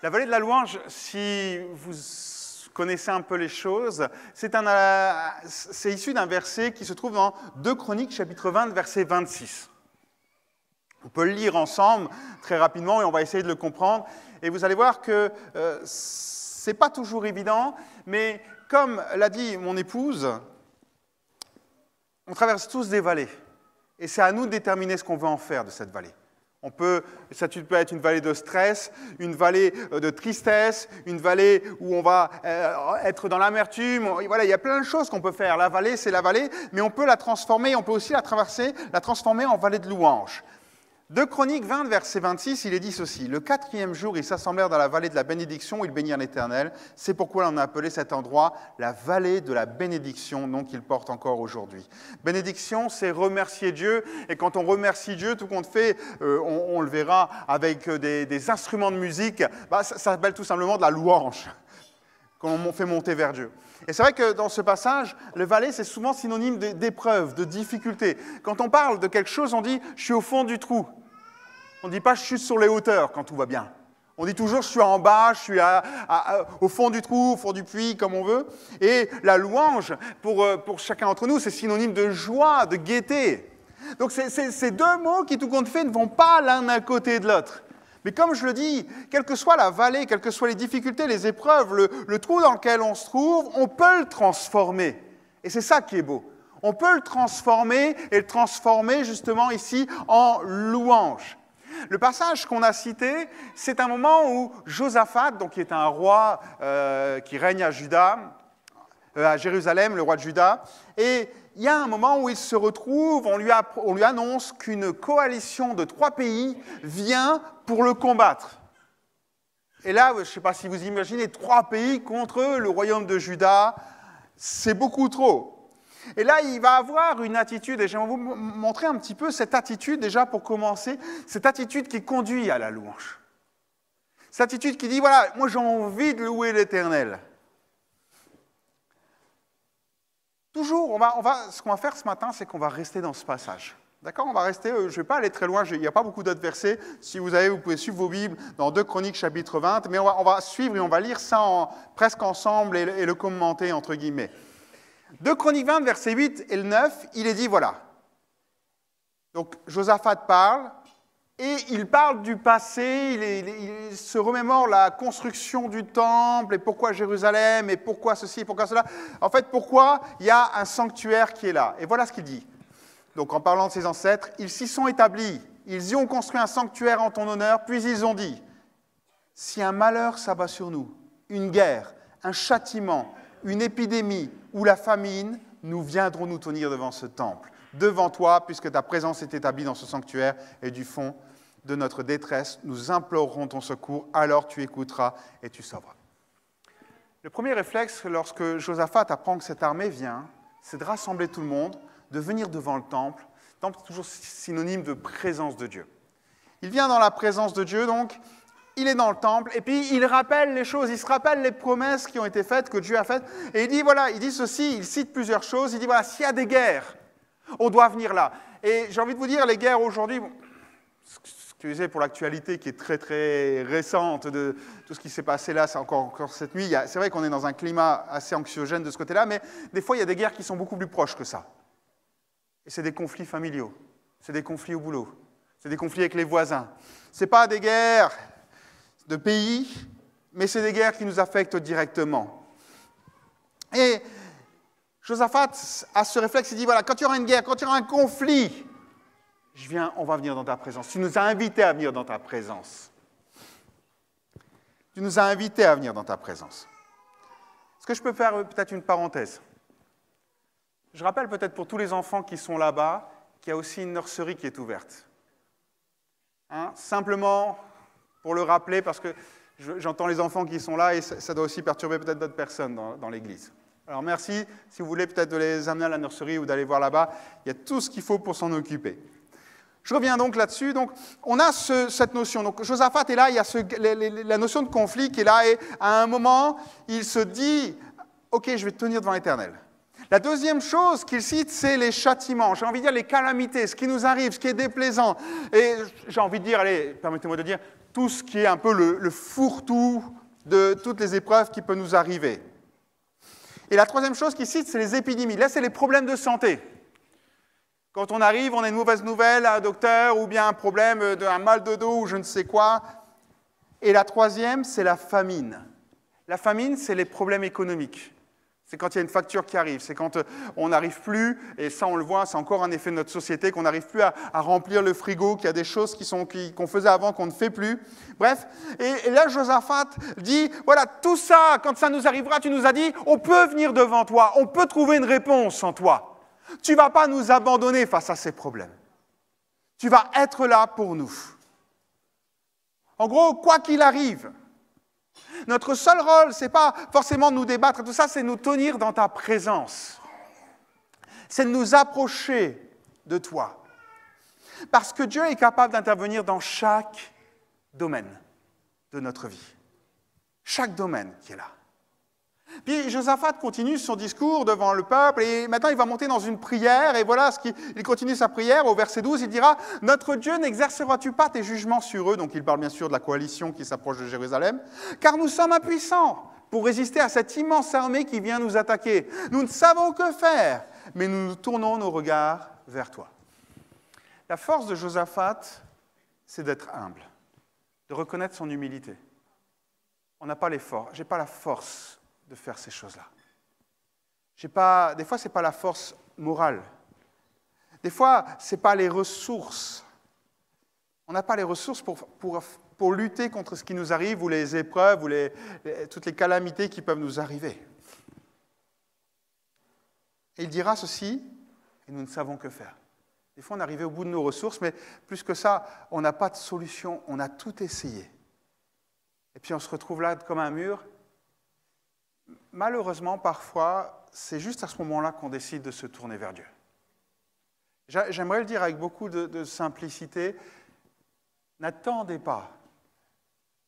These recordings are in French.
La vallée de la louange, si vous connaissez un peu les choses, c'est issu d'un verset qui se trouve dans 2 Chroniques, chapitre 20, verset 26. On peut le lire ensemble très rapidement et on va essayer de le comprendre. Et vous allez voir que ce n'est pas toujours évident, mais comme l'a dit mon épouse, on traverse tous des vallées. Et c'est à nous de déterminer ce qu'on veut en faire de cette vallée. Ça peut être une vallée de stress, une vallée de tristesse, une vallée où on va être dans l'amertume. Voilà, il y a plein de choses qu'on peut faire. La vallée, c'est la vallée, mais on peut la transformer, on peut aussi la transformer en vallée de louange. 2 Chroniques 20, verset 26, il est dit ceci. « Le 4e jour, ils s'assemblèrent dans la vallée de la bénédiction, où ils bénirent l'Éternel. C'est pourquoi on a appelé cet endroit la vallée de la bénédiction, nom qu'il porte encore aujourd'hui. » Bénédiction, c'est remercier Dieu. Et quand on remercie Dieu, tout compte fait, on le verra avec des instruments de musique, ça s'appelle tout simplement de la louange, qu'on fait monter vers Dieu. Et c'est vrai que dans ce passage, le vallée, c'est souvent synonyme d'épreuve, de difficulté. Quand on parle de quelque chose, on dit « je suis au fond du trou ». On ne dit pas « je suis sur les hauteurs » quand tout va bien. On dit toujours « je suis en bas, je suis au fond du trou, au fond du puits », comme on veut. Et la louange, pour chacun d'entre nous, c'est synonyme de joie, de gaieté. Donc ces deux mots qui, tout compte fait, ne vont pas l'un à côté de l'autre. Mais comme je le dis, quelle que soit la vallée, quelles que soient les difficultés, les épreuves, le trou dans lequel on se trouve, on peut le transformer. Et c'est ça qui est beau. On peut le transformer et le transformer justement ici en louange. Le passage qu'on a cité, c'est un moment où Josaphat, donc qui est un roi qui règne à Jérusalem, le roi de Juda, et il y a un moment où il se retrouve, on lui annonce qu'une coalition de 3 pays vient pour le combattre. Et là, je ne sais pas si vous imaginez, 3 pays contre le royaume de Juda, c'est beaucoup trop. Et là, il va avoir une attitude, et j'aimerais vous montrer un petit peu cette attitude, déjà pour commencer, cette attitude qui conduit à la louange. Cette attitude qui dit, voilà, moi j'ai envie de louer l'Éternel. Toujours, ce qu'on va faire ce matin, c'est qu'on va rester dans ce passage. D'accord? On va rester, je ne vais pas aller très loin, il n'y a pas beaucoup d'autres versets. Si vous avez, vous pouvez suivre vos Bibles dans 2 Chroniques, chapitre 20, mais on va suivre et on va lire ça presque ensemble et le commenter, entre guillemets. 2 Chroniques 20, versets 8 et le 9, il est dit, voilà. Donc, Josaphat parle, et il parle du passé, il se remémore la construction du temple, et pourquoi Jérusalem, et pourquoi ceci, et pourquoi cela. En fait, pourquoi il y a un sanctuaire qui est là. Et voilà ce qu'il dit. Donc, en parlant de ses ancêtres, ils s'y sont établis, ils y ont construit un sanctuaire en ton honneur, puis ils ont dit, si un malheur s'abat sur nous, une guerre, un châtiment, une épidémie ou la famine, nous viendrons nous tenir devant ce temple, devant toi, puisque ta présence est établie dans ce sanctuaire, et du fond de notre détresse, nous implorerons ton secours, alors tu écouteras et tu sauveras. Le premier réflexe, lorsque Josaphat apprend que cette armée vient, c'est de rassembler tout le monde, de venir devant le temple. Le temple est toujours synonyme de présence de Dieu. Il vient dans la présence de Dieu, donc il est dans le temple, et puis il rappelle les choses, il se rappelle les promesses qui ont été faites, que Dieu a faites, et il dit, voilà, il dit ceci, il cite plusieurs choses, il dit, voilà, s'il y a des guerres, on doit venir là. Et j'ai envie de vous dire, les guerres aujourd'hui, bon, excusez pour l'actualité qui est très très récente de tout ce qui s'est passé là, c'est encore cette nuit, c'est vrai qu'on est dans un climat assez anxiogène de ce côté-là, mais des fois il y a des guerres qui sont beaucoup plus proches que ça. Et c'est des conflits familiaux, c'est des conflits au boulot, c'est des conflits avec les voisins. Ce n'est pas des guerres de pays, mais c'est des guerres qui nous affectent directement. Et Josaphat a ce réflexe, il dit, voilà, quand il y aura une guerre, quand il y aura un conflit, on va venir dans ta présence. Tu nous as invités à venir dans ta présence. Tu nous as invités à venir dans ta présence. Est-ce que je peux faire peut-être une parenthèse? Je rappelle peut-être pour tous les enfants qui sont là-bas qu'il y a aussi une nurserie qui est ouverte. Simplement pour le rappeler, parce que j'entends les enfants qui sont là et ça doit aussi perturber peut-être d'autres personnes dans l'église. Alors merci, si vous voulez peut-être de les amener à la nurserie ou d'aller voir là-bas, il y a tout ce qu'il faut pour s'en occuper. Je reviens donc là-dessus. Donc, on a cette notion. Donc, Josaphat est là, il y a la notion de conflit qui est là, et à un moment, il se dit « Ok, je vais te tenir devant l'Éternel ». La deuxième chose qu'il cite, c'est les châtiments. J'ai envie de dire les calamités, ce qui nous arrive, ce qui est déplaisant. Et j'ai envie de dire, allez, permettez-moi de dire, tout ce qui est un peu le fourre-tout de toutes les épreuves qui peuvent nous arriver. Et la troisième chose qu'il cite, c'est les épidémies. Là, c'est les problèmes de santé. Quand on arrive, on a une mauvaise nouvelle à un docteur, ou bien un problème d'un mal de dos, ou je ne sais quoi. Et la troisième, c'est la famine. La famine, c'est les problèmes économiques. C'est quand il y a une facture qui arrive, c'est quand on n'arrive plus, et ça on le voit, c'est encore un effet de notre société, qu'on n'arrive plus à remplir le frigo, qu'il y a des choses qu'on faisait avant qu'on ne fait plus. Bref, et là Josaphat dit, voilà, tout ça, quand ça nous arrivera, tu nous as dit, on peut venir devant toi, on peut trouver une réponse en toi. Tu ne vas pas nous abandonner face à ces problèmes. Tu vas être là pour nous. En gros, quoi qu'il arrive, notre seul rôle, ce n'est pas forcément de nous débattre, tout ça, c'est de nous tenir dans ta présence. C'est de nous approcher de toi. Parce que Dieu est capable d'intervenir dans chaque domaine de notre vie. Chaque domaine qui est là. Puis Josaphat continue son discours devant le peuple et maintenant il va monter dans une prière et voilà, il continue sa prière au verset 12, il dira « Notre Dieu, n'exerceras-tu pas tes jugements sur eux ?» Donc il parle bien sûr de la coalition qui s'approche de Jérusalem. « Car nous sommes impuissants pour résister à cette immense armée qui vient nous attaquer. Nous ne savons que faire, mais nous tournons nos regards vers toi. » La force de Josaphat, c'est d'être humble, de reconnaître son humilité. On n'a pas l'effort, je n'ai pas la force de faire ces choses-là. Des fois, ce n'est pas la force morale. Des fois, ce n'est pas les ressources. On n'a pas les ressources pour lutter contre ce qui nous arrive, ou les épreuves, ou toutes les calamités qui peuvent nous arriver. Et il dira ceci, et nous ne savons que faire. Des fois, on est arrivé au bout de nos ressources, mais plus que ça, on n'a pas de solution, on a tout essayé. Et puis on se retrouve là comme un mur. Malheureusement, parfois, c'est juste à ce moment-là qu'on décide de se tourner vers Dieu. J'aimerais le dire avec beaucoup de simplicité, n'attendez pas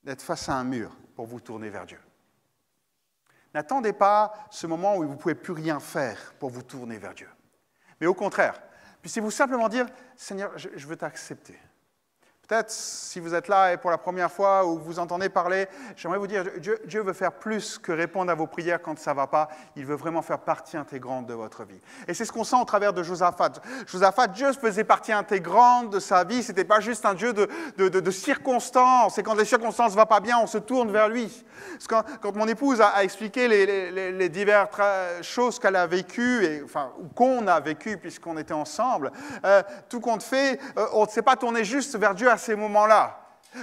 d'être face à un mur pour vous tourner vers Dieu. N'attendez pas ce moment où vous ne pouvez plus rien faire pour vous tourner vers Dieu. Mais au contraire, puissiez-vous simplement dire, Seigneur, je veux t'accepter. Peut-être, si vous êtes là et pour la première fois ou vous entendez parler, j'aimerais vous dire, Dieu veut faire plus que répondre à vos prières quand ça ne va pas. Il veut vraiment faire partie intégrante de votre vie. Et c'est ce qu'on sent au travers de Josaphat. Josaphat, Dieu faisait partie intégrante de sa vie. Ce n'était pas juste un Dieu de circonstances. Et quand les circonstances ne vont pas bien, on se tourne vers lui. Parce que quand mon épouse a expliqué les diverses choses qu'elle a vécues, ou qu'on a vécues puisqu'on était ensemble, tout compte fait, on ne s'est pas tourné juste vers Dieu à ces moments-là.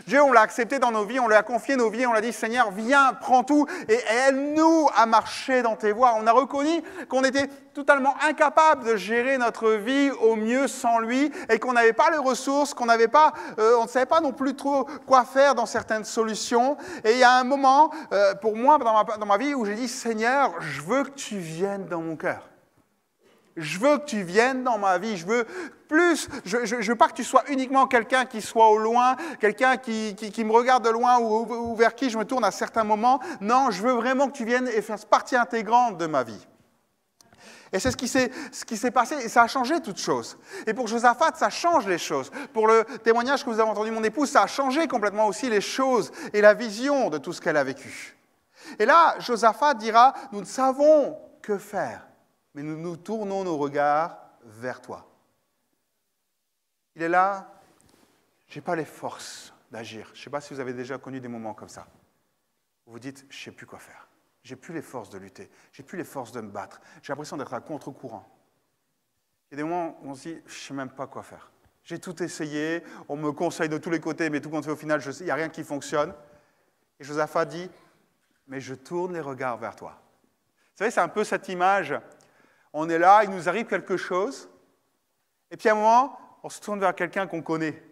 Dieu, on l'a accepté dans nos vies, on lui a confié nos vies, on l'a dit, Seigneur, viens, prends tout, et aide-nous à marcher dans tes voies. On a reconnu qu'on était totalement incapable de gérer notre vie au mieux sans lui, et qu'on n'avait pas les ressources, on ne savait pas non plus trop quoi faire dans certaines solutions. Et il y a un moment, pour moi, dans ma vie, où j'ai dit, Seigneur, je veux que tu viennes dans mon cœur. Je veux que tu viennes dans ma vie, je veux veux pas que tu sois uniquement quelqu'un qui soit au loin, quelqu'un qui me regarde de loin ou vers qui je me tourne à certains moments. Non, je veux vraiment que tu viennes et fasses partie intégrante de ma vie. Et c'est ce qui s'est passé, et ça a changé toutes choses. Et pour Josaphat, ça change les choses. Pour le témoignage que vous avez entendu de mon épouse, ça a changé complètement aussi les choses et la vision de tout ce qu'elle a vécu. Et là, Josaphat dira, nous ne savons que faire. Mais nous tournons nos regards vers toi. Il est là, je n'ai pas les forces d'agir. Je ne sais pas si vous avez déjà connu des moments comme ça. Vous vous dites, je ne sais plus quoi faire. Je n'ai plus les forces de lutter. Je n'ai plus les forces de me battre. J'ai l'impression d'être à contre-courant. Il y a des moments où on se dit, je ne sais même pas quoi faire. J'ai tout essayé, on me conseille de tous les côtés, mais tout compte fait au final, il n'y a rien qui fonctionne. Et Josaphat dit, mais je tourne les regards vers toi. Vous savez, c'est un peu cette image. On est là, il nous arrive quelque chose, et puis à un moment, on se tourne vers quelqu'un qu'on connaît.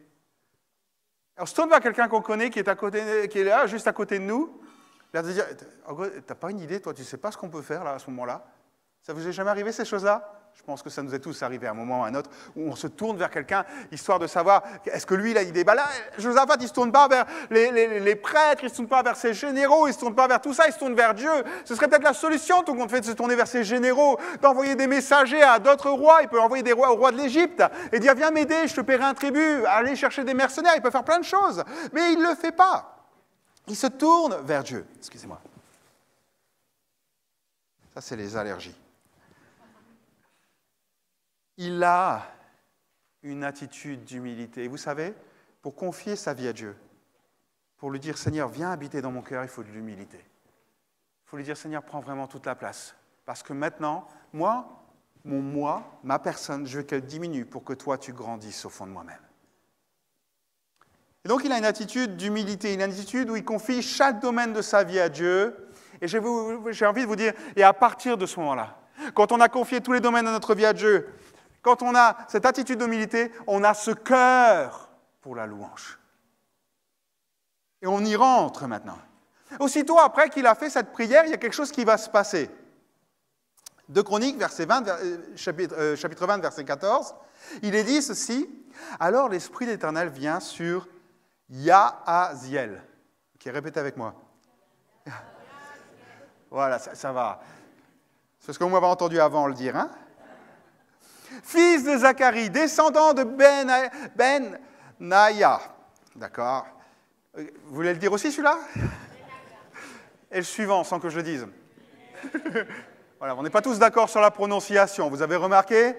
On se tourne vers quelqu'un qu'on connaît, qui est là, juste à côté de nous. L'air de dire, t'as pas une idée, toi, tu ne sais pas ce qu'on peut faire là, à ce moment-là. Ça vous est jamais arrivé, ces choses-là? Je pense que ça nous est tous arrivé à un moment ou à un autre, où on se tourne vers quelqu'un, histoire de savoir, est-ce que lui, il a idée? Là, Josaphat, il ne se tourne pas vers les prêtres, il ne se tourne pas vers ses généraux, il ne se tourne pas vers tout ça, il se tourne vers Dieu. Ce serait peut-être la solution, tout compte fait, de se tourner vers ses généraux, d'envoyer des messagers à d'autres rois. Il peut envoyer des rois au roi de l'Égypte et dire, viens m'aider, je te paierai un tribut, aller chercher des mercenaires, il peut faire plein de choses. Mais il ne le fait pas. Il se tourne vers Dieu. Excusez-moi. Ça, c'est les allergies. Il a une attitude d'humilité. Et vous savez, pour confier sa vie à Dieu, pour lui dire, Seigneur, viens habiter dans mon cœur, il faut de l'humilité. Il faut lui dire, Seigneur, prends vraiment toute la place. Parce que maintenant, ma personne, je veux qu'elle diminue pour que toi, tu grandisses au fond de moi-même. Et donc, il a une attitude d'humilité, une attitude où il confie chaque domaine de sa vie à Dieu. Et j'ai envie de vous dire, et à partir de ce moment-là, quand on a confié tous les domaines de notre vie à Dieu, quand on a cette attitude d'humilité, on a ce cœur pour la louange. Et on y rentre maintenant. Aussitôt après qu'il a fait cette prière, il y a quelque chose qui va se passer. 2 Chroniques, chapitre 20, verset 14, il est dit ceci, « Alors l'Esprit d'Éternel vient sur Yahaziel. » Ok, répétez avec moi. Voilà, ça va. C'est ce que vous m'avez entendu avant le dire, hein? Fils de Zacharie, descendant de Ben-Naya. D'accord. Vous voulez le dire aussi, celui-là? Et le suivant, sans que je le dise. Voilà, on n'est pas tous d'accord sur la prononciation, vous avez remarqué?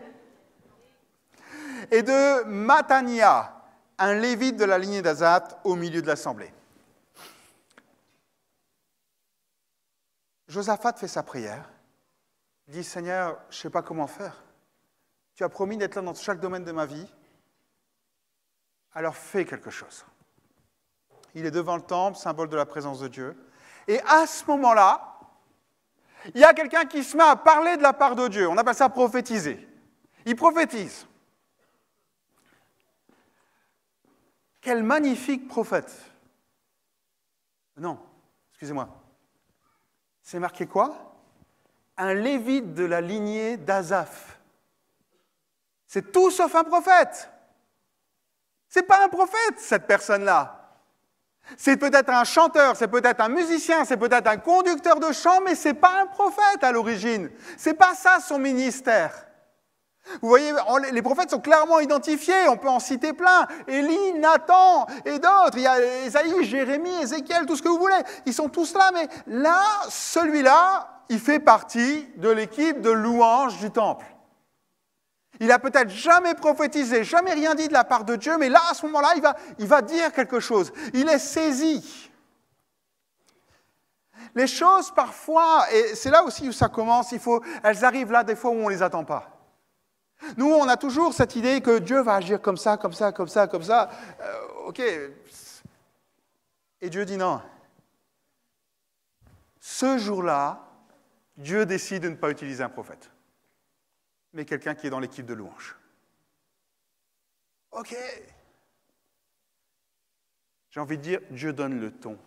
Et de Matania, un lévite de la lignée d'Azaph, au milieu de l'assemblée. Josaphat fait sa prière. Il dit, Seigneur, je ne sais pas comment faire. Tu as promis d'être là dans chaque domaine de ma vie. Alors fais quelque chose. Il est devant le temple, symbole de la présence de Dieu. Et à ce moment-là, il y a quelqu'un qui se met à parler de la part de Dieu. On appelle ça prophétiser. Il prophétise. Quel magnifique prophète. Non, excusez-moi. C'est marqué quoi? Un lévite de la lignée d'Azaph. C'est tout sauf un prophète. C'est pas un prophète, cette personne-là. C'est peut-être un chanteur, c'est peut-être un musicien, c'est peut-être un conducteur de chant, mais c'est pas un prophète à l'origine. C'est pas ça son ministère. Vous voyez, les prophètes sont clairement identifiés, on peut en citer plein. Élie, Nathan et d'autres. Il y a Ésaïe, Jérémie, Ézéchiel, tout ce que vous voulez. Ils sont tous là, mais là, celui-là, il fait partie de l'équipe de louange du temple. Il n'a peut-être jamais prophétisé, jamais rien dit de la part de Dieu, mais là, à ce moment-là, il va dire quelque chose. Il est saisi. Les choses, parfois, et c'est là aussi où ça commence, elles arrivent là des fois où on ne les attend pas. Nous, on a toujours cette idée que Dieu va agir comme ça, comme ça, comme ça, comme ça. Ok. Et Dieu dit non. Ce jour-là, Dieu décide de ne pas utiliser un prophète, mais quelqu'un qui est dans l'équipe de louange. Ok. J'ai envie de dire, Dieu donne le ton.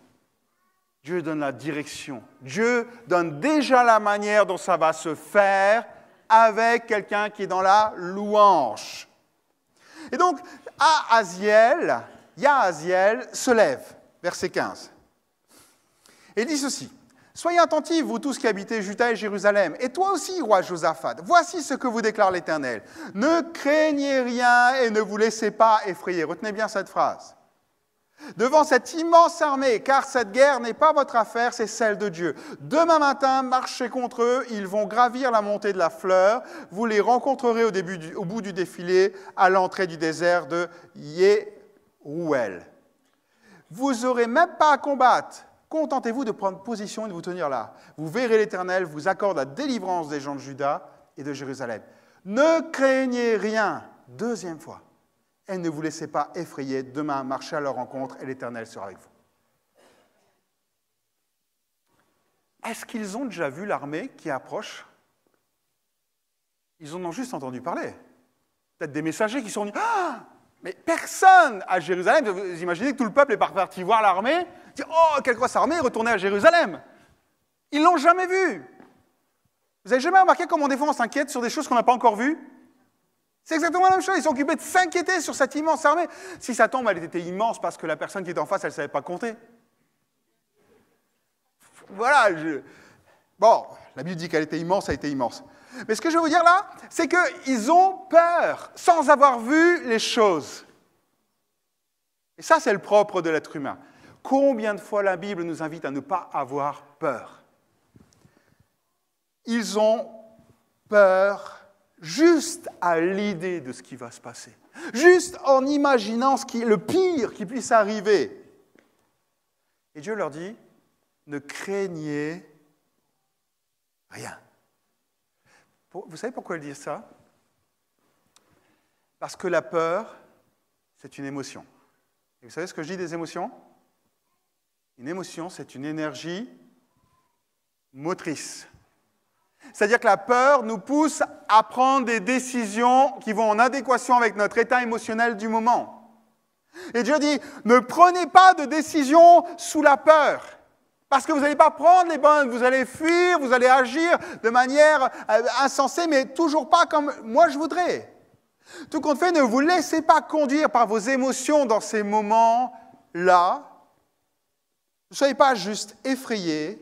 Dieu donne la direction. Dieu donne déjà la manière dont ça va se faire avec quelqu'un qui est dans la louange. Et donc, Yahaziel se lève, verset 15. Et dit ceci. Soyez attentifs, vous tous qui habitez Juda et Jérusalem, et toi aussi, roi Josaphat, voici ce que vous déclare l'Éternel. Ne craignez rien et ne vous laissez pas effrayer. Retenez bien cette phrase. Devant cette immense armée, car cette guerre n'est pas votre affaire, c'est celle de Dieu. Demain matin, marchez contre eux, ils vont gravir la montée de la fleur, vous les rencontrerez au bout du défilé, à l'entrée du désert de Yerouel. Vous n'aurez même pas à combattre. Contentez-vous de prendre position et de vous tenir là. Vous verrez l'Éternel vous accorde la délivrance des gens de Juda et de Jérusalem. Ne craignez rien. Deuxième fois. Et ne vous laissez pas effrayer. Demain, marchez à leur rencontre et l'Éternel sera avec vous. Est-ce qu'ils ont déjà vu l'armée qui approche? Ils en ont juste entendu parler. Peut-être des messagers qui sont venus. Ah! Mais personne à Jérusalem, vous imaginez que tout le peuple est parti voir l'armée, dit « Oh, quelle grosse armée, retournez à Jérusalem !» Ils ne l'ont jamais vu. Vous n'avez jamais remarqué comment des fois on s'inquiète sur des choses qu'on n'a pas encore vues? C'est exactement la même chose. Ils sont occupés de s'inquiéter sur cette immense armée. Si ça tombe, elle était immense parce que la personne qui était en face, elle ne savait pas compter. Voilà. Bon, la Bible dit qu'elle était immense, elle était immense. Mais ce que je veux vous dire là, c'est qu'ils ont peur sans avoir vu les choses. Et ça, c'est le propre de l'être humain. Combien de fois la Bible nous invite à ne pas avoir peur? Ils ont peur juste à l'idée de ce qui va se passer. Juste en imaginant le pire qui puisse arriver. Et Dieu leur dit, ne craignez rien. Vous savez pourquoi il dit ça? Parce que la peur, c'est une émotion. Et vous savez ce que je dis des émotions? Une émotion, c'est une énergie motrice. C'est-à-dire que la peur nous pousse à prendre des décisions qui vont en adéquation avec notre état émotionnel du moment. Et Dieu dit, ne prenez pas de décisions sous la peur. Parce que vous n'allez pas prendre les bonnes, vous allez fuir, vous allez agir de manière insensée, mais toujours pas comme moi je voudrais. Tout compte fait, ne vous laissez pas conduire par vos émotions dans ces moments-là. Ne soyez pas juste effrayés.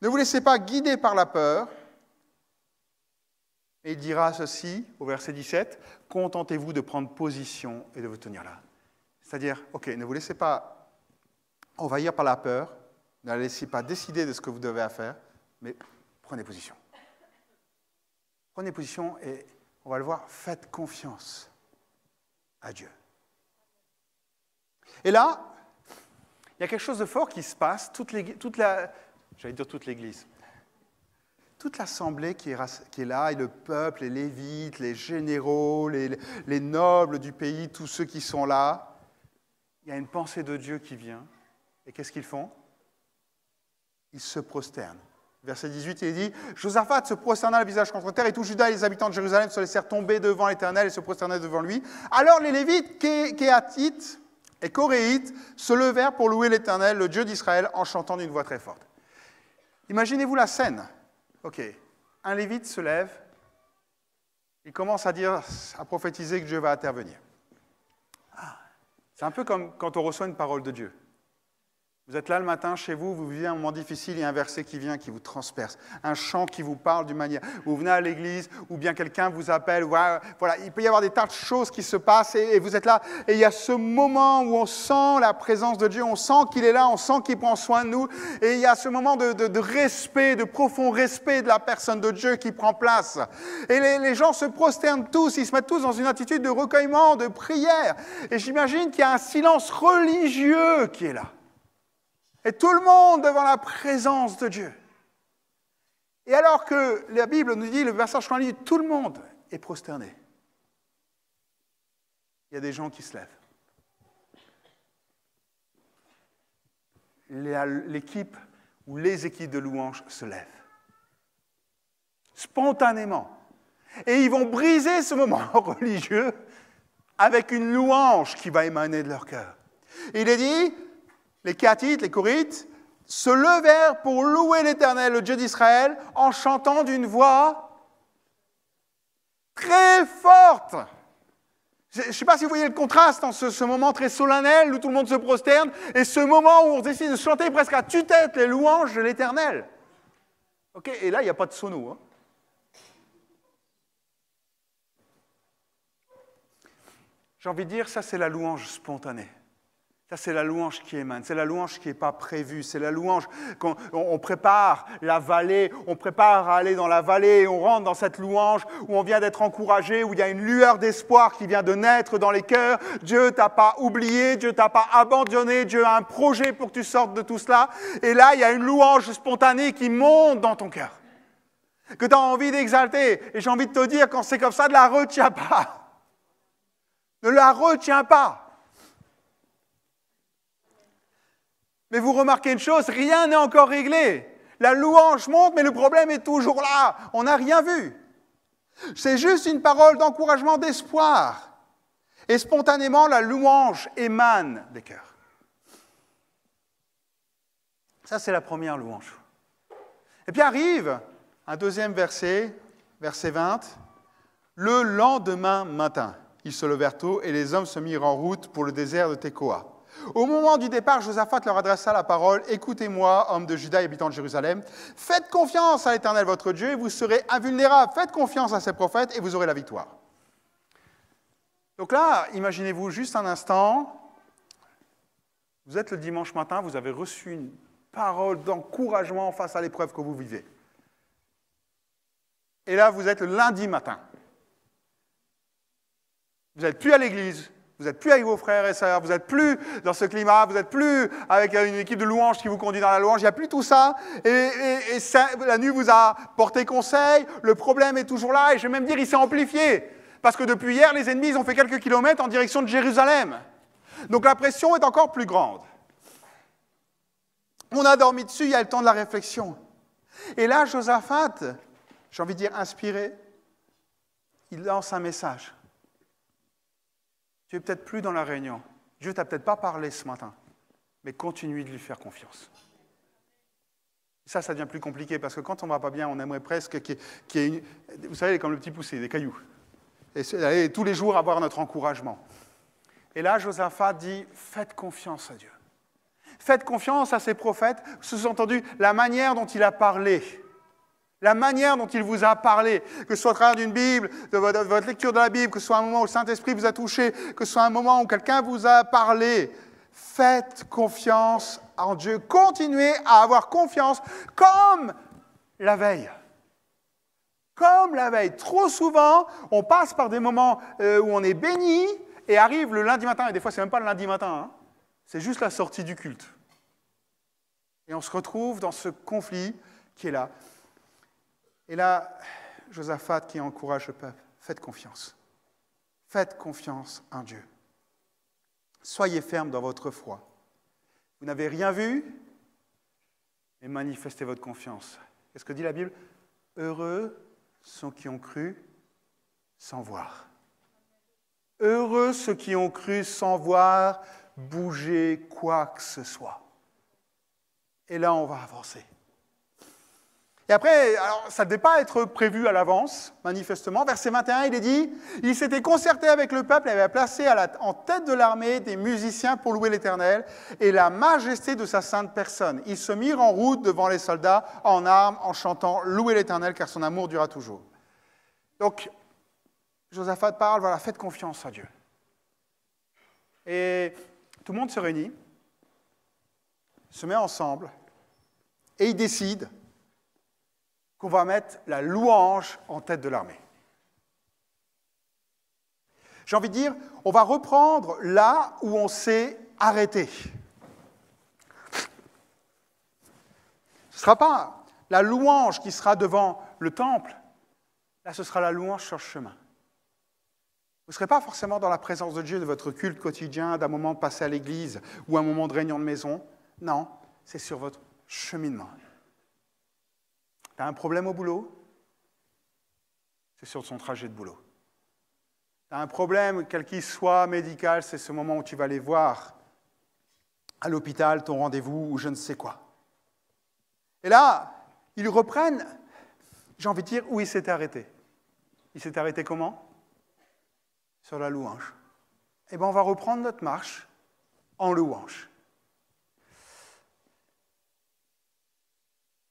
Ne vous laissez pas guider par la peur. Et il dira ceci au verset 17, « Contentez-vous de prendre position et de vous tenir là. » C'est-à-dire, ok, ne vous laissez pas envahir par la peur, ne la laissez pas décider de ce que vous devez faire, mais prenez position. Prenez position et, on va le voir, faites confiance à Dieu. Et là, il y a quelque chose de fort qui se passe, toute l'Église. Toute l'assemblée qui est là, et le peuple, les lévites, les généraux, les nobles du pays, tous ceux qui sont là, il y a une pensée de Dieu qui vient. Et qu'est-ce qu'ils font? Ils se prosternent. Verset 18, il dit « Josaphat se prosterna le visage contre terre, et tout Juda et les habitants de Jérusalem se laissèrent tomber devant l'Éternel et se prosternaient devant lui. Alors les Lévites, Kéatites et Coréites se levèrent pour louer l'Éternel, le Dieu d'Israël, en chantant d'une voix très forte. » Imaginez-vous la scène. Ok, un Lévite se lève, il commence à prophétiser que Dieu va intervenir. C'est un peu comme quand on reçoit une parole de Dieu. Vous êtes là le matin chez vous, vous vivez un moment difficile, il y a un verset qui vient, qui vous transperce, un chant qui vous parle d'une manière. Vous venez à l'église, ou bien quelqu'un vous appelle, voilà, il peut y avoir des tas de choses qui se passent, et vous êtes là, et il y a ce moment où on sent la présence de Dieu, on sent qu'il est là, on sent qu'il prend soin de nous, et il y a ce moment de respect, de profond respect de la personne de Dieu qui prend place. Et les gens se prosternent tous, ils se mettent tous dans une attitude de recueillement, de prière, et j'imagine qu'il y a un silence religieux qui est là. Et tout le monde devant la présence de Dieu. Et alors que la Bible nous dit, le verset qu'on lit, tout le monde est prosterné. Il y a des gens qui se lèvent. L'équipe ou les équipes de louanges se lèvent. Spontanément. Et ils vont briser ce moment religieux avec une louange qui va émaner de leur cœur. Il est dit, les Kéatites, les Corites, se levèrent pour louer l'Éternel, le Dieu d'Israël, en chantant d'une voix très forte. Je ne sais pas si vous voyez le contraste entre ce moment très solennel où tout le monde se prosterne et ce moment où on décide de chanter presque à tue-tête les louanges de l'Éternel. Okay, et là, il n'y a pas de sono. Hein. J'ai envie de dire, ça c'est la louange spontanée. Ça, c'est la louange qui émane, c'est la louange qui n'est pas prévue, c'est la louange qu'on prépare la vallée, on prépare à aller dans la vallée, on rentre dans cette louange où on vient d'être encouragé, où il y a une lueur d'espoir qui vient de naître dans les cœurs. Dieu ne t'a pas oublié, Dieu ne t'a pas abandonné, Dieu a un projet pour que tu sortes de tout cela. Et là, il y a une louange spontanée qui monte dans ton cœur, que tu as envie d'exalter. Et j'ai envie de te dire, quand c'est comme ça, ne la retiens pas. Ne la retiens pas. Mais vous remarquez une chose, rien n'est encore réglé. La louange monte, mais le problème est toujours là. On n'a rien vu. C'est juste une parole d'encouragement, d'espoir. Et spontanément, la louange émane des cœurs. Ça, c'est la première louange. Et puis arrive Un deuxième verset, verset 20. Le lendemain matin, ils se levèrent tôt et les hommes se mirent en route pour le désert de Tekoa. Au moment du départ, Josaphat leur adressa la parole. « Écoutez-moi, hommes de Juda et habitants de Jérusalem. Faites confiance à l'Éternel votre Dieu et vous serez invulnérables. Faites confiance à ses prophètes et vous aurez la victoire. » Donc là, imaginez-vous juste un instant, vous êtes le dimanche matin, vous avez reçu une parole d'encouragement face à l'épreuve que vous vivez. Et là, vous êtes le lundi matin. Vous n'êtes plus à l'église, vous n'êtes plus avec vos frères et sœurs, vous n'êtes plus dans ce climat, vous n'êtes plus avec une équipe de louanges qui vous conduit dans la louange, il n'y a plus tout ça. Et ça, la nuit vous a porté conseil, le problème est toujours là, et je vais même dire il s'est amplifié. Parce que depuis hier, les ennemis ils ont fait quelques kilomètres en direction de Jérusalem. Donc la pression est encore plus grande. On a dormi dessus, il y a le temps de la réflexion. Et là, Josaphat, j'ai envie de dire inspiré, il lance un message. Tu n'es peut-être plus dans la réunion. Dieu ne t'a peut-être pas parlé ce matin, mais continue de lui faire confiance. Ça devient plus compliqué, parce que quand on ne va pas bien, on aimerait presque qu'il y ait une... Vous savez, comme le petit poussé, des cailloux. Et tous les jours avoir notre encouragement. Et là, Josaphat dit, faites confiance à Dieu. Faites confiance à ses prophètes, sous-entendu, la manière dont il a parlé. La manière dont il vous a parlé, que ce soit à travers d'une Bible, de votre lecture de la Bible, que ce soit un moment où le Saint-Esprit vous a touché, que ce soit un moment où quelqu'un vous a parlé. Faites confiance en Dieu. Continuez à avoir confiance comme la veille. Comme la veille. Trop souvent, on passe par des moments où on est béni et arrive le lundi matin, et des fois, c'est même pas le lundi matin, c'est juste la sortie du culte. Et on se retrouve dans ce conflit qui est là. Et là, Josaphat qui encourage le peuple, faites confiance. Faites confiance en Dieu. Soyez fermes dans votre foi. Vous n'avez rien vu, mais manifestez votre confiance. Qu'est-ce que dit la Bible? Heureux ceux qui ont cru sans voir. Heureux ceux qui ont cru sans voir bouger quoi que ce soit. Et là, on va avancer. Et après, alors, ça ne devait pas être prévu à l'avance, manifestement. Verset 21, il est dit, il s'était concerté avec le peuple et avait placé en tête de l'armée des musiciens pour louer l'Éternel et la majesté de sa sainte personne. Ils se mirent en route devant les soldats, en armes, en chantant, louer l'Éternel car son amour durera toujours. Donc, Josaphat parle, voilà, faites confiance à Dieu. Et tout le monde se réunit, se met ensemble et il décide qu'on va mettre la louange en tête de l'armée. J'ai envie de dire, on va reprendre là où on s'est arrêté. Ce ne sera pas la louange qui sera devant le temple, là ce sera la louange sur le chemin. Vous ne serez pas forcément dans la présence de Dieu de votre culte quotidien, d'un moment passé à l'église ou un moment de réunion de maison. Non, c'est sur votre cheminement. Tu as un problème au boulot? C'est sur son trajet de boulot. Tu as un problème, quel qu'il soit, médical, c'est ce moment où tu vas aller voir à l'hôpital ton rendez-vous ou je ne sais quoi. Et là, ils reprennent, j'ai envie de dire, où il s'était arrêté. Il s'est arrêté comment? Sur la louange. Eh bien, on va reprendre notre marche en louange.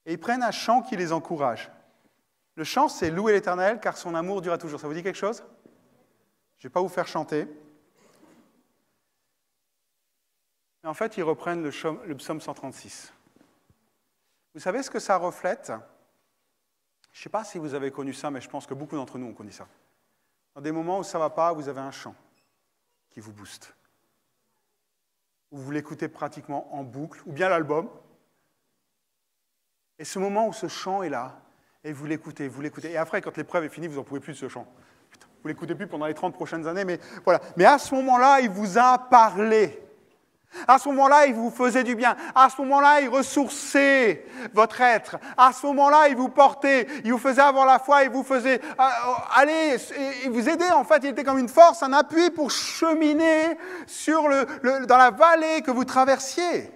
Et ils prennent un chant qui les encourage. Le chant, c'est « Louer l'Éternel, car son amour durera toujours ». Ça vous dit quelque chose? Je ne vais pas vous faire chanter. Mais en fait, ils reprennent le psaume 136. Vous savez ce que ça reflète? Je ne sais pas si vous avez connu ça, mais je pense que beaucoup d'entre nous ont connu ça. Dans des moments où ça ne va pas, vous avez un chant qui vous booste. Vous l'écoutez pratiquement en boucle, ou bien l'album. Et ce moment où ce chant est là, et vous l'écoutez. Et après, quand l'épreuve est finie, vous n'en pouvez plus de ce chant. Putain, vous ne l'écoutez plus pendant les 30 prochaines années, mais voilà. Mais à ce moment-là, il vous a parlé. À ce moment-là, il vous faisait du bien. À ce moment-là, il ressourçait votre être. À ce moment-là, il vous portait. Il vous faisait avoir la foi. Il vous faisait aller. Il vous aidait, en fait. Il était comme une force, un appui pour cheminer dans la vallée que vous traversiez.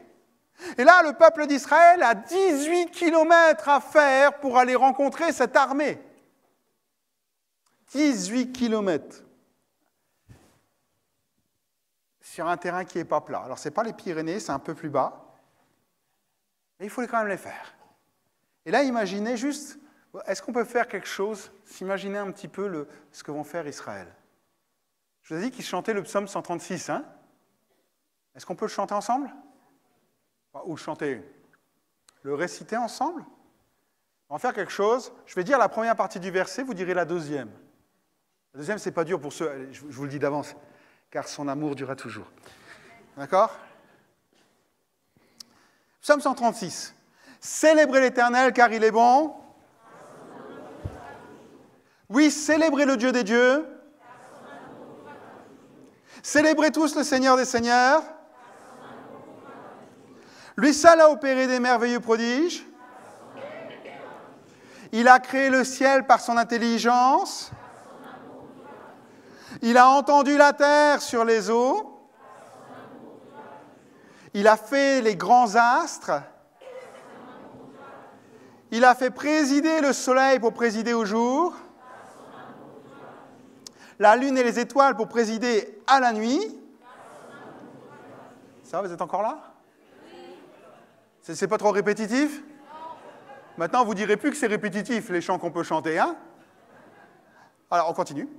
Et là, le peuple d'Israël a 18 kilomètres à faire pour aller rencontrer cette armée. 18 kilomètres. Sur un terrain qui n'est pas plat. Alors, ce n'est pas les Pyrénées, c'est un peu plus bas. Mais il faut quand même les faire. Et là, imaginez juste, est-ce qu'on peut faire quelque chose, s'imaginer un petit peu ce que vont faire Israël. Je vous ai dit qu'ils chantaient le psaume 136, hein? Est-ce qu'on peut le chanter ensemble? Ou le chanter? Le réciter ensemble? On va faire quelque chose. Je vais dire la première partie du verset, vous direz la deuxième. La deuxième, c'est pas dur pour ceux, je vous le dis d'avance, car son amour durera toujours. D'accord? Psaume 136. Célébrez l'Éternel car il est bon. Oui, célébrez le Dieu des dieux. Célébrez tous le Seigneur des seigneurs. Lui seul a opéré des merveilleux prodiges. Il a créé le ciel par son intelligence. Il a entendu la terre sur les eaux. Il a fait les grands astres. Il a fait présider le soleil pour présider au jour. La lune et les étoiles pour présider à la nuit. Ça va, vous êtes encore là? C'est pas trop répétitif? Maintenant, vous ne direz plus que c'est répétitif, les chants qu'on peut chanter, hein? Alors, on continue.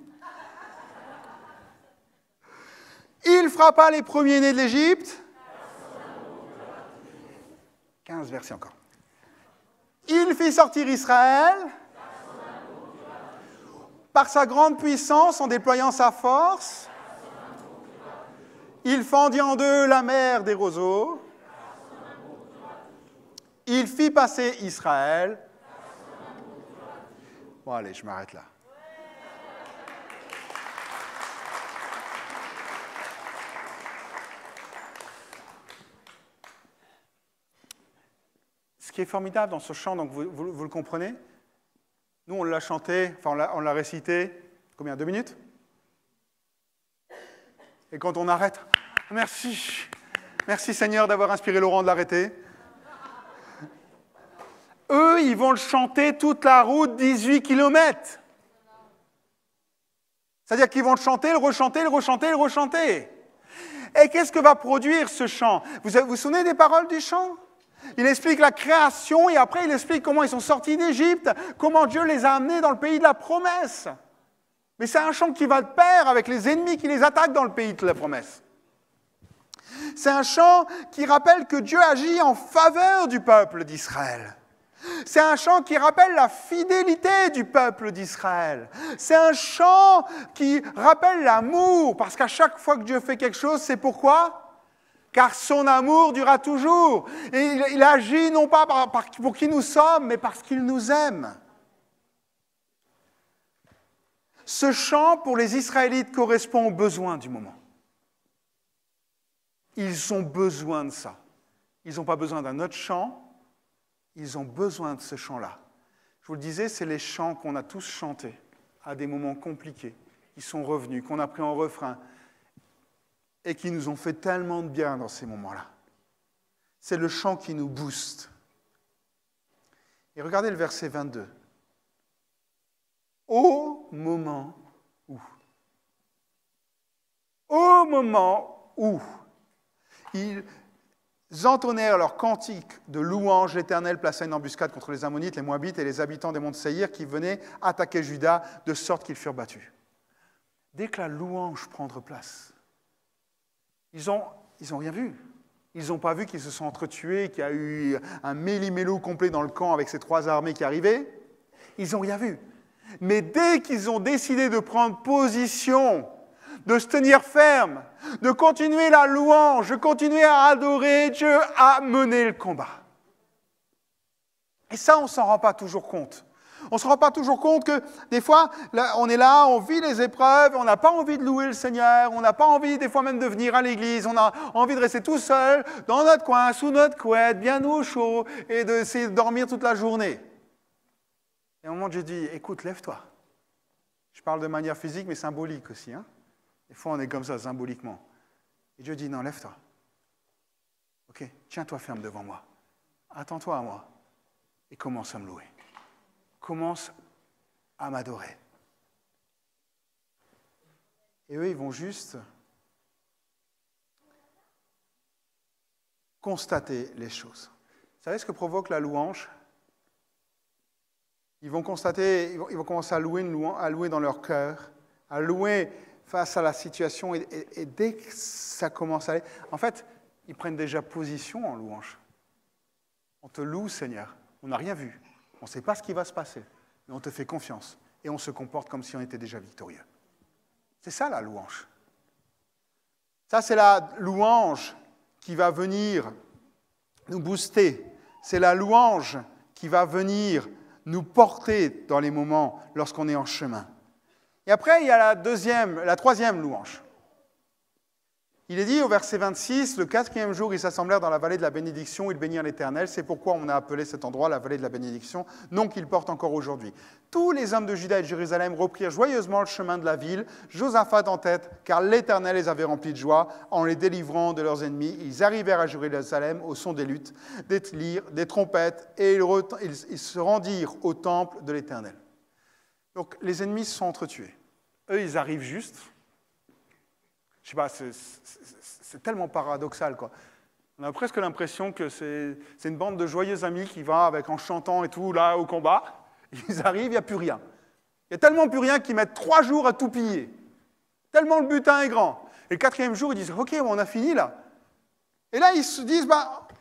Il frappa les premiers-nés de l'Égypte. 15 versets encore. Il fit sortir Israël par sa grande puissance en déployant sa force. Il fendit en deux la mer des roseaux. Il fit passer Israël. Bon, allez, je m'arrête là. Ce qui est formidable dans ce chant, donc vous le comprenez? Nous, on l'a chanté, enfin on l'a récité, combien? 2 minutes? Et quand on arrête, merci, merci Seigneur d'avoir inspiré Laurent de l'arrêter. Eux, ils vont le chanter toute la route, 18 kilomètres. C'est-à-dire qu'ils vont le chanter, le rechanter, le rechanter, le rechanter. Et qu'est-ce que va produire ce chant? Vous vous souvenez des paroles du chant? Il explique la création et après il explique comment ils sont sortis d'Égypte, comment Dieu les a amenés dans le pays de la promesse. Mais c'est un chant qui va de pair avec les ennemis qui les attaquent dans le pays de la promesse. C'est un chant qui rappelle que Dieu agit en faveur du peuple d'Israël. C'est un chant qui rappelle la fidélité du peuple d'Israël. C'est un chant qui rappelle l'amour, parce qu'à chaque fois que Dieu fait quelque chose, c'est pourquoi? Car son amour durera toujours. Et il agit non pas pour qui nous sommes, mais parce qu'il nous aime. Ce chant, pour les Israélites, correspond aux besoins du moment. Ils ont besoin de ça. Ils n'ont pas besoin d'un autre chant. Ils ont besoin de ce chant-là. Je vous le disais, c'est les chants qu'on a tous chantés à des moments compliqués, qui sont revenus, qu'on a pris en refrain et qui nous ont fait tellement de bien dans ces moments-là. C'est le chant qui nous booste. Et regardez le verset 22. Au moment où ils entonnèrent leur cantique de louange, l'Éternel plaça une embuscade contre les Ammonites, les Moabites et les habitants des monts de Séhir qui venaient attaquer Juda, de sorte qu'ils furent battus. Dès que la louange prendre place, ils n'ont rien vu. Ils n'ont pas vu qu'ils se sont entretués, qu'il y a eu un méli-mélou complet dans le camp avec ces 3 armées qui arrivaient. Ils n'ont rien vu. Mais dès qu'ils ont décidé de prendre position, de se tenir ferme, de continuer la louange, de continuer à adorer, Dieu a mené le combat. Et ça, on ne s'en rend pas toujours compte. On ne se rend pas toujours compte que des fois, là, on est là, on vit les épreuves, on n'a pas envie de louer le Seigneur, on n'a pas envie des fois même de venir à l'église, on a envie de rester tout seul, dans notre coin, sous notre couette, bien au chaud, et d'essayer de dormir toute la journée. Et à un moment, Dieu dit, écoute, lève-toi. Je parle de manière physique, mais symbolique aussi. Hein. Des fois, on est comme ça, symboliquement. Et Dieu dit, non, lève-toi. Ok, tiens-toi ferme devant moi. Attends-toi à moi. Et commence à me louer. Commence à m'adorer. Et eux, ils vont juste constater les choses. Vous savez ce que provoque la louange? Ils vont constater, ils vont commencer à louer dans leur cœur, à louer face à la situation. Et dès que ça commence à aller, en fait, ils prennent déjà position en louange. On te loue, Seigneur. On n'a rien vu. On ne sait pas ce qui va se passer. Mais on te fait confiance. Et on se comporte comme si on était déjà victorieux. C'est ça la louange. Ça, c'est la louange qui va venir nous booster. C'est la louange qui va venir nous porter dans les moments lorsqu'on est en chemin. Et après, il y a la troisième louange. Il est dit au verset 26, le 4e jour, ils s'assemblèrent dans la vallée de la bénédiction, ils bénirent l'Éternel. C'est pourquoi on a appelé cet endroit la vallée de la bénédiction, nom qu'il porte encore aujourd'hui. Tous les hommes de Juda et de Jérusalem reprirent joyeusement le chemin de la ville, Josaphat en tête, car l'Éternel les avait remplis de joie en les délivrant de leurs ennemis. Ils arrivèrent à Jérusalem au son des luttes, des lyres, des trompettes, et ils se rendirent au temple de l'Éternel. Donc les ennemis se sont entretués. Eux, ils arrivent juste. Je sais pas, c'est tellement paradoxal, quoi. On a presque l'impression que c'est une bande de joyeux amis qui va en chantant et tout, là, au combat. Ils arrivent, il n'y a plus rien. Il y a tellement plus rien qu'ils mettent 3 jours à tout piller. Tellement le butin est grand. Et le 4e jour, ils disent, OK, on a fini, là. Et là, ils se disent,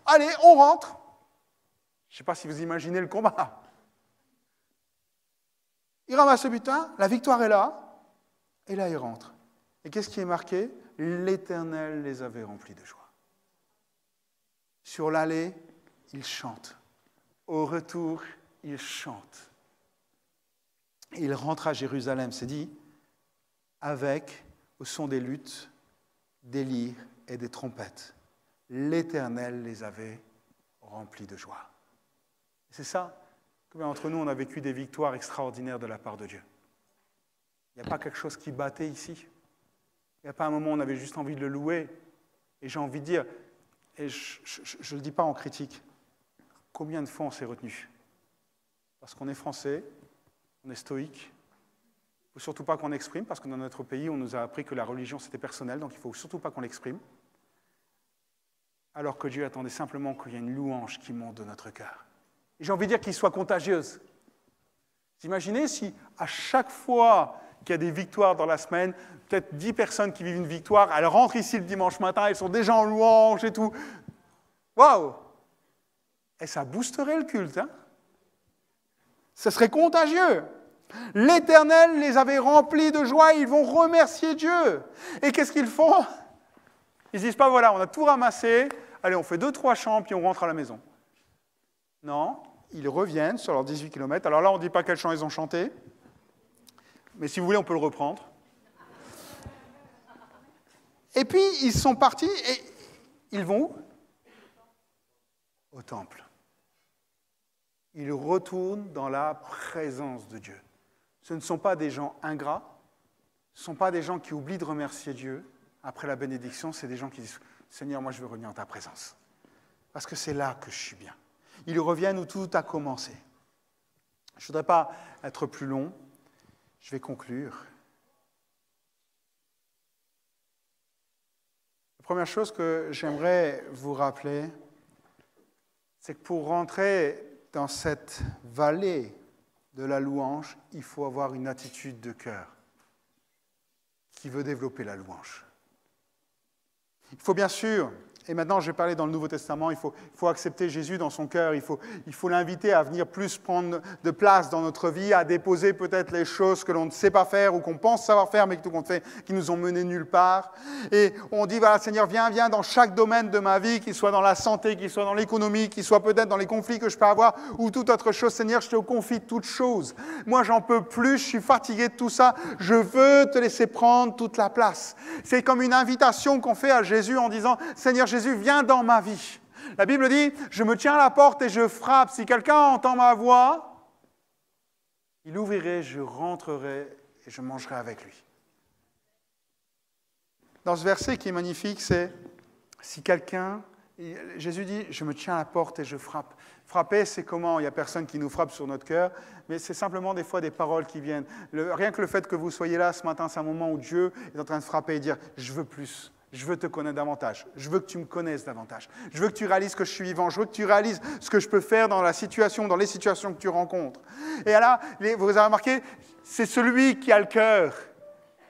allez, on rentre. Je ne sais pas si vous imaginez le combat. Ils ramassent le butin, la victoire est là, et là, ils rentrent. Et qu'est-ce qui est marqué? L'Éternel les avait remplis de joie. Sur l'allée, ils chantent. Au retour, ils chantent. Et ils rentrent à Jérusalem, c'est dit, avec, au son des luttes, des lyres et des trompettes. L'Éternel les avait remplis de joie. Et c'est ça, combien d'entre nous on a vécu des victoires extraordinaires de la part de Dieu. Il n'y a pas quelque chose qui battait ici. Il n'y a pas un moment où on avait juste envie de le louer. Et j'ai envie de dire, et je ne le dis pas en critique, combien de fois on s'est retenu? Parce qu'on est français, on est stoïque. Il ne faut surtout pas qu'on exprime, parce que dans notre pays, on nous a appris que la religion, c'était personnel, donc il ne faut surtout pas qu'on l'exprime. Alors que Dieu attendait simplement qu'il y ait une louange qui monte de notre cœur. Et j'ai envie de dire qu'il soit contagieuse. Vous imaginez si à chaque fois qu'il y a des victoires dans la semaine, peut-être 10 personnes qui vivent une victoire, elles rentrent ici le dimanche matin, elles sont déjà en louange et tout. Waouh! Et ça boosterait le culte, hein? Ce serait contagieux. L'Éternel les avait remplis de joie, ils vont remercier Dieu. Et qu'est-ce qu'ils font? Ils ne disent pas, voilà, on a tout ramassé, allez, on fait 2-3 chants, puis on rentre à la maison. Non, ils reviennent sur leurs 18 km. Alors là, on ne dit pas quel chant ils ont chanté, mais si vous voulez, on peut le reprendre. Et puis, ils sont partis et ils vont où? Au temple. Ils retournent dans la présence de Dieu. Ce ne sont pas des gens ingrats, ce ne sont pas des gens qui oublient de remercier Dieu. Après la bénédiction, c'est des gens qui disent « Seigneur, moi je veux revenir en ta présence. Parce que c'est là que je suis bien. » Ils reviennent où tout a commencé. Je ne voudrais pas être plus long. Je vais conclure. La première chose que j'aimerais vous rappeler, c'est que pour rentrer dans cette vallée de la louange, il faut avoir une attitude de cœur qui veut développer la louange. Il faut bien sûr, et maintenant je vais parler dans le Nouveau Testament, il faut accepter Jésus dans son cœur, il faut l'inviter à venir plus prendre de place dans notre vie, à déposer peut-être les choses que l'on ne sait pas faire ou qu'on pense savoir faire mais qui nous ont menés nulle part. Et on dit, voilà Seigneur, viens dans chaque domaine de ma vie, qu'il soit dans la santé, qu'il soit dans l'économie, qu'il soit peut-être dans les conflits que je peux avoir ou toute autre chose. Seigneur, je te confie toutes choses. Moi, j'en peux plus, je suis fatigué de tout ça, je veux te laisser prendre toute la place. C'est comme une invitation qu'on fait à Jésus en disant, Seigneur Jésus, viens dans ma vie. La Bible dit, je me tiens à la porte et je frappe. Si quelqu'un entend ma voix, il ouvrirait, je rentrerai et je mangerai avec lui. Dans ce verset qui est magnifique, c'est, si quelqu'un Jésus dit, je me tiens à la porte et je frappe. Frapper, c'est comment? Il n'y a personne qui nous frappe sur notre cœur, mais c'est simplement des fois des paroles qui viennent. Rien que le fait que vous soyez là ce matin, c'est un moment où Dieu est en train de frapper et dire, je veux plus. Je veux te connaître davantage. Je veux que tu me connaisses davantage. Je veux que tu réalises que je suis vivant. Je veux que tu réalises ce que je peux faire dans la situation, dans les situations que tu rencontres. Et là, vous avez remarqué, c'est celui qui a le cœur.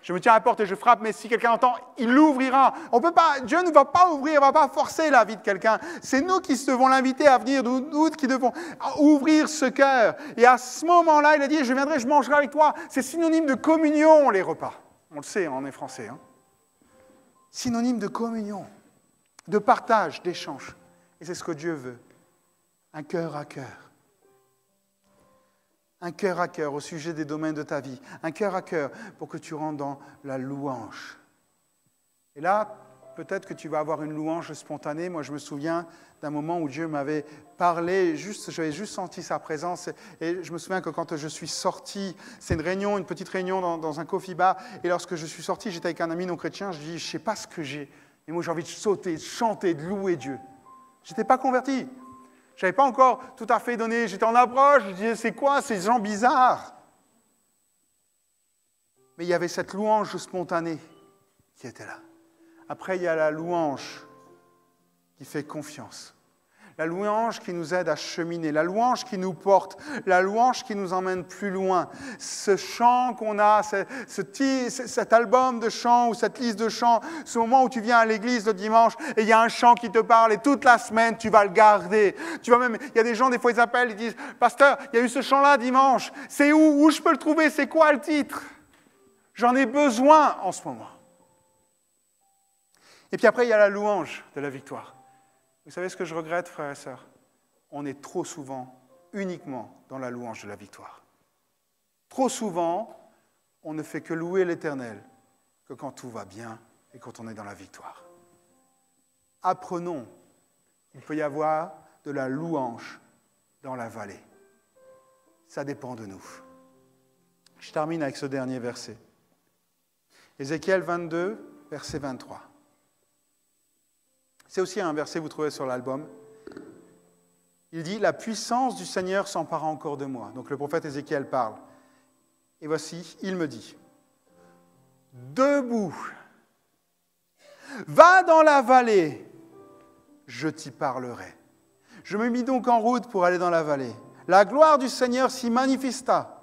Je me tiens à la porte et je frappe, mais si quelqu'un entend, il l'ouvrira. On peut pas, Dieu ne va pas ouvrir, ne va pas forcer la vie de quelqu'un. C'est nous qui devons l'inviter à venir, nous qui devons ouvrir ce cœur. Et à ce moment-là, il a dit, je viendrai, je mangerai avec toi. C'est synonyme de communion, les repas. On le sait, on est français. Synonyme de communion, de partage, d'échange. Et c'est ce que Dieu veut. Un cœur à cœur. Un cœur à cœur au sujet des domaines de ta vie. Un cœur à cœur pour que tu rentres dans la louange. Et là, peut-être que tu vas avoir une louange spontanée. Moi, je me souviens d'un moment où Dieu m'avais parlé, j'avais juste senti sa présence. Et je me souviens que quand je suis sorti, c'est une réunion, une petite réunion dans un coffee bar. Et lorsque je suis sorti, j'étais avec un ami non chrétien. Je dis, je ne sais pas ce que j'ai. Et moi, j'ai envie de sauter, de chanter, de louer Dieu. Je n'étais pas converti. Je n'avais pas encore tout à fait donné. J'étais en approche. Je disais, c'est quoi ces gens bizarres? Mais il y avait cette louange spontanée qui était là. Après, il y a la louange qui fait confiance. La louange qui nous aide à cheminer, la louange qui nous porte, la louange qui nous emmène plus loin. Ce chant qu'on a, cet album de chants ou cette liste de chants, ce moment où tu viens à l'église le dimanche et il y a un chant qui te parle et toute la semaine tu vas le garder. Il y a des gens, des fois ils appellent, ils disent « Pasteur, il y a eu ce chant-là dimanche, c'est où je peux le trouver, c'est quoi le titre? J'en ai besoin en ce moment. » Et puis après, il y a la louange de la victoire. Vous savez ce que je regrette, frères et sœurs? On est trop souvent uniquement dans la louange de la victoire. Trop souvent, on ne fait que louer l'Éternel que quand tout va bien et quand on est dans la victoire. Apprenons qu'il peut y avoir de la louange dans la vallée. Ça dépend de nous. Je termine avec ce dernier verset. Ézéchiel 22, verset 23. C'est aussi un verset que vous trouvez sur l'album. Il dit « La puissance du Seigneur s'empara encore de moi. » Donc le prophète Ézéchiel parle. Et voici, il me dit « Debout, va dans la vallée, je t'y parlerai. » Je me mis donc en route pour aller dans la vallée. La gloire du Seigneur s'y manifesta,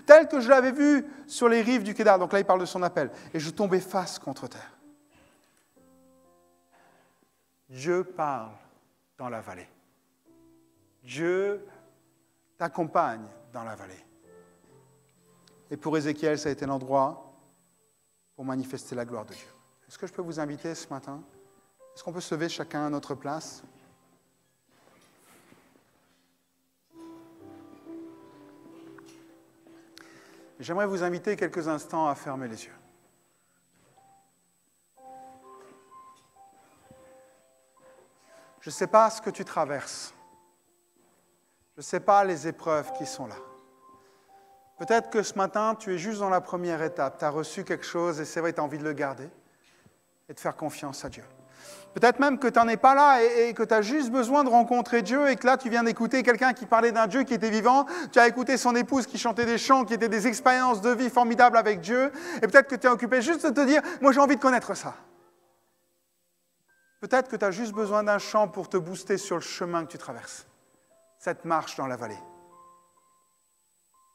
telle que je l'avais vue sur les rives du Kédar. Donc là, il parle de son appel. Et je tombais face contre terre. Dieu parle dans la vallée. Dieu t'accompagne dans la vallée. Et pour Ézéchiel, ça a été l'endroit pour manifester la gloire de Dieu. Est-ce que je peux vous inviter ce matin? Est-ce qu'on peut se lever chacun à notre place? J'aimerais vous inviter quelques instants à fermer les yeux. Je ne sais pas ce que tu traverses. Je ne sais pas les épreuves qui sont là. Peut-être que ce matin, tu es juste dans la première étape. Tu as reçu quelque chose et c'est vrai, tu as envie de le garder et de faire confiance à Dieu. Peut-être même que tu n'en es pas là et que tu as juste besoin de rencontrer Dieu et que là, tu viens d'écouter quelqu'un qui parlait d'un Dieu qui était vivant. Tu as écouté son épouse qui chantait des chants, qui étaient des expériences de vie formidables avec Dieu. Et peut-être que tu es occupé juste de te dire, moi j'ai envie de connaître ça. Peut-être que tu as juste besoin d'un chant pour te booster sur le chemin que tu traverses, cette marche dans la vallée.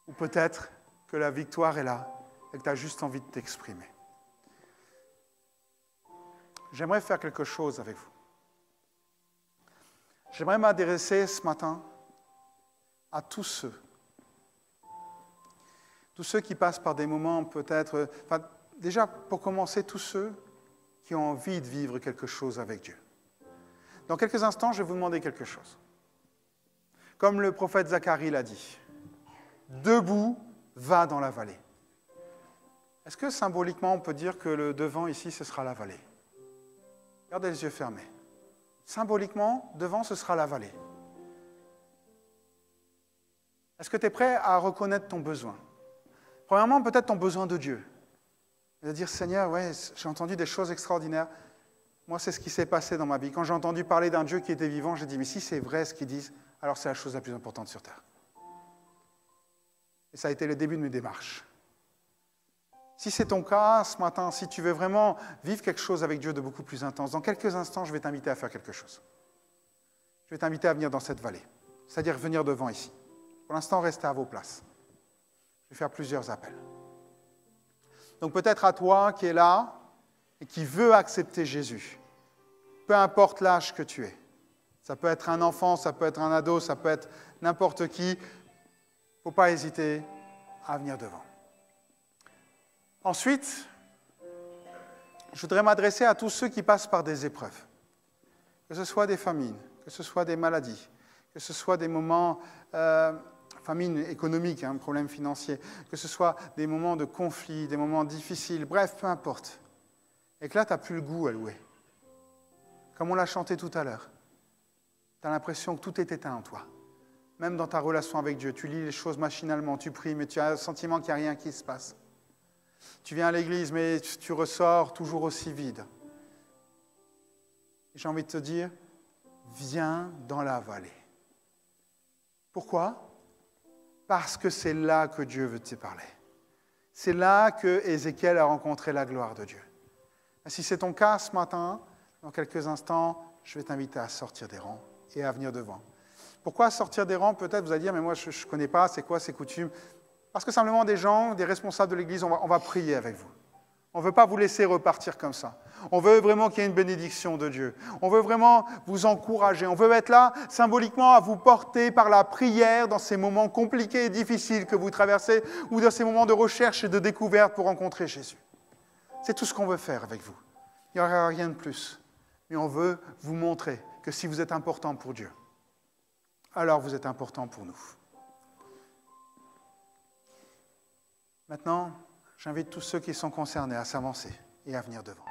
Ou peut-être que la victoire est là et que tu as juste envie de t'exprimer. J'aimerais faire quelque chose avec vous. J'aimerais m'adresser ce matin à tous ceux qui passent par des moments peut-être, déjà pour commencer, tous ceux qui ont envie de vivre quelque chose avec Dieu. Dans quelques instants, je vais vous demander quelque chose. Comme le prophète Zacharie l'a dit, debout, va dans la vallée. Est-ce que symboliquement, on peut dire que le devant ici, ce sera la vallée? Gardez les yeux fermés. Symboliquement, devant, ce sera la vallée. Est-ce que tu es prêt à reconnaître ton besoin? Premièrement, peut-être ton besoin de Dieu. Et de dire, Seigneur, ouais, j'ai entendu des choses extraordinaires. Moi, c'est ce qui s'est passé dans ma vie. Quand j'ai entendu parler d'un Dieu qui était vivant, j'ai dit, mais si c'est vrai ce qu'ils disent, alors c'est la chose la plus importante sur Terre. Et ça a été le début de mes démarches. Si c'est ton cas ce matin, si tu veux vraiment vivre quelque chose avec Dieu de beaucoup plus intense, dans quelques instants, je vais t'inviter à faire quelque chose. Je vais t'inviter à venir dans cette vallée, c'est-à-dire venir devant ici. Pour l'instant, restez à vos places. Je vais faire plusieurs appels. Donc peut-être à toi qui es là et qui veut accepter Jésus, peu importe l'âge que tu es. Ça peut être un enfant, ça peut être un ado, ça peut être n'importe qui. Il ne faut pas hésiter à venir devant. Ensuite, je voudrais m'adresser à tous ceux qui passent par des épreuves. Que ce soit des famines, que ce soit des maladies, que ce soit des moments, famine économique, un problème financier, que ce soit des moments de conflit, des moments difficiles, bref, peu importe. Et que là, tu n'as plus le goût à louer. Comme on l'a chanté tout à l'heure. Tu as l'impression que tout est éteint en toi. Même dans ta relation avec Dieu, tu lis les choses machinalement, tu pries, mais tu as le sentiment qu'il n'y a rien qui se passe. Tu viens à l'église, mais tu ressors toujours aussi vide. J'ai envie de te dire, viens dans la vallée. Pourquoi ? Parce que c'est là que Dieu veut te parler. C'est là que Ézéchiel a rencontré la gloire de Dieu. Et si c'est ton cas ce matin, dans quelques instants, je vais t'inviter à sortir des rangs et à venir devant. Pourquoi sortir des rangs ? Peut-être vous allez dire, mais moi je ne connais pas, c'est quoi ces coutumes ? Parce que simplement des gens, des responsables de l'Église, on va prier avec vous. On ne veut pas vous laisser repartir comme ça. On veut vraiment qu'il y ait une bénédiction de Dieu. On veut vraiment vous encourager. On veut être là symboliquement à vous porter par la prière dans ces moments compliqués et difficiles que vous traversez ou dans ces moments de recherche et de découverte pour rencontrer Jésus. C'est tout ce qu'on veut faire avec vous. Il n'y aura rien de plus. Mais on veut vous montrer que si vous êtes important pour Dieu, alors vous êtes important pour nous. Maintenant, j'invite tous ceux qui sont concernés à s'avancer et à venir devant.